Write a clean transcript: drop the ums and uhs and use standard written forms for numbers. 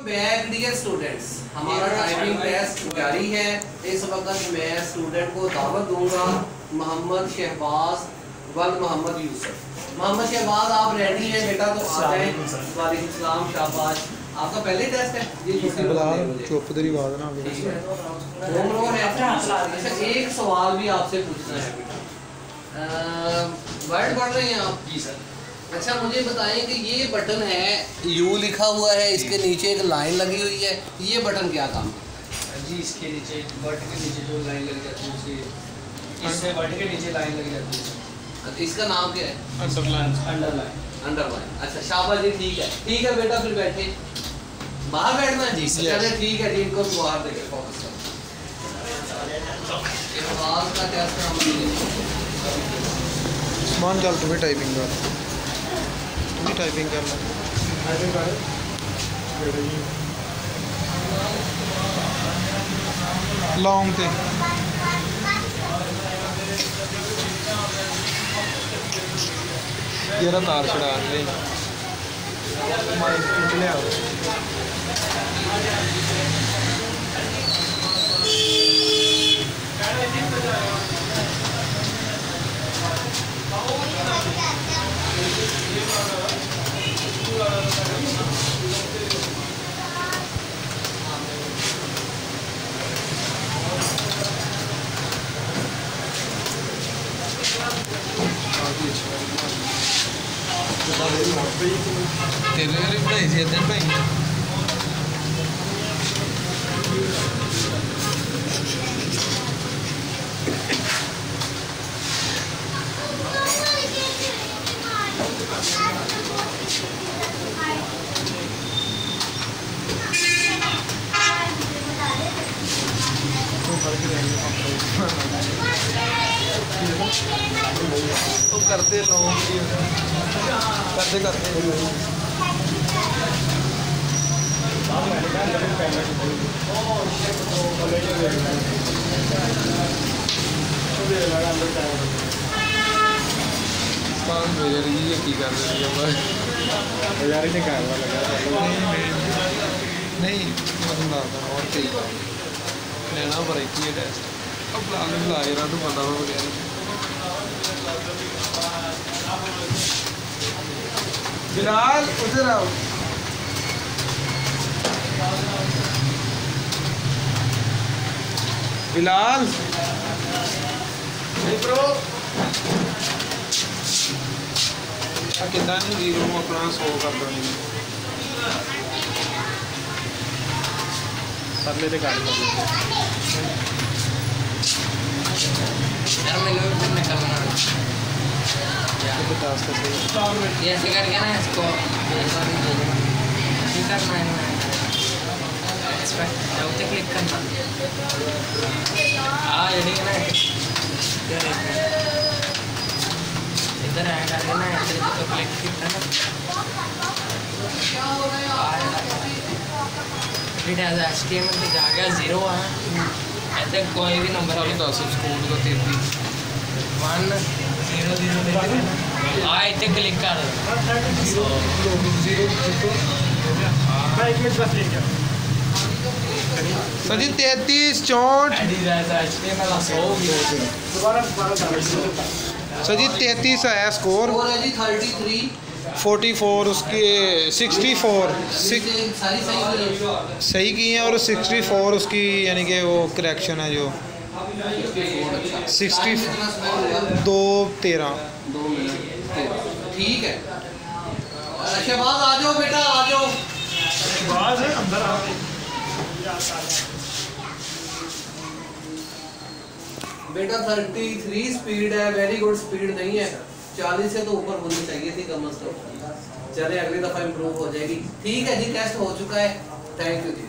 Back dear students, हमारा typing test जारी है। इस वक्त मैं स्टूडेंट को दावत दूंगा मोहम्मद शहबाज वल मोहम्मद यूसुफ। मोहम्मद शहबाज आप रेडी हैं बेटा? तो आ जाएं। वालेकुम सलाम, शाबाश। आपका पहले टेस्ट है जी? चुप तेरी बात ना अच्छा, एक सवाल भी आपसे पूछना है बेटा। वर्ड पढ़ रहे हैं आप? जी सर। अच्छा, मुझे बताएं कि ये बटन है, यू लिखा हुआ है, इसके नीचे एक लाइन लगी हुई है, ये बटन क्या काम है जी? इसके नीचे वर्ड के नीचे जो लाइन लग जाती है उसके इससे वर्ड के नीचे लाइन लग जाती है। इसका नाम क्या है? अंडरलाइन। अंडरलाइन। अच्छा शाबाश जी, ठीक है ठीक है बेटा, फिर बैठे। बाहर बैठना है जी? चलिए ठीक है जी, इनको बाहर देखे फोकस का टेस्ट मान चल तू भी टाइपिंग कर, तू भी टाइपिंग कर लॉन्ग थे ये तार छड़ा ले माइक निकले आओ। तेरे पढ़ाई से इधर भाई तो करते लोग करते करते मेरे लिए की कर रही है यार, इन्हें क्या लगा नहीं बंदा और कई लेना पर एक ही टेस्ट अब ला यार तो पता हो गया। बिलाल उधर आओ। बिलाल ब्रो कितना नहीं जीरो अपना 100 कर दो सर मेरे गाड़ी यार मैं लोग से निकलना है ये ऐसे करके ना इसको ठीक है। इस पर जब तक क्लिक करना रेडी है ना, इधर आया करके ना इधर तो क्लिक करना फिर HTML पे जा गया 0 है ऐसे कोई भी नंबर चलो 10 स्कूल का 33 1 0 0 इतने क्लिक कर सर जी 33 64 सर जी 33 आया स्कोर है जी 33 44 उसके 64 सही की हैं और 64 उसकी यानी कि वो करेक्शन है जो 60 2:13 ठीक है। शहबाज आ जाओ बेटा, आ जाओ। शहबाज अंदर आओ। बेटा 33 स्पीड है, वेरी गुड स्पीड नहीं है, 40 से तो ऊपर होनी चाहिए थी कम से कम। चले अगली दफा इम्प्रूव हो जाएगी। ठीक है जी, टेस्ट हो चुका है। Thank you ji.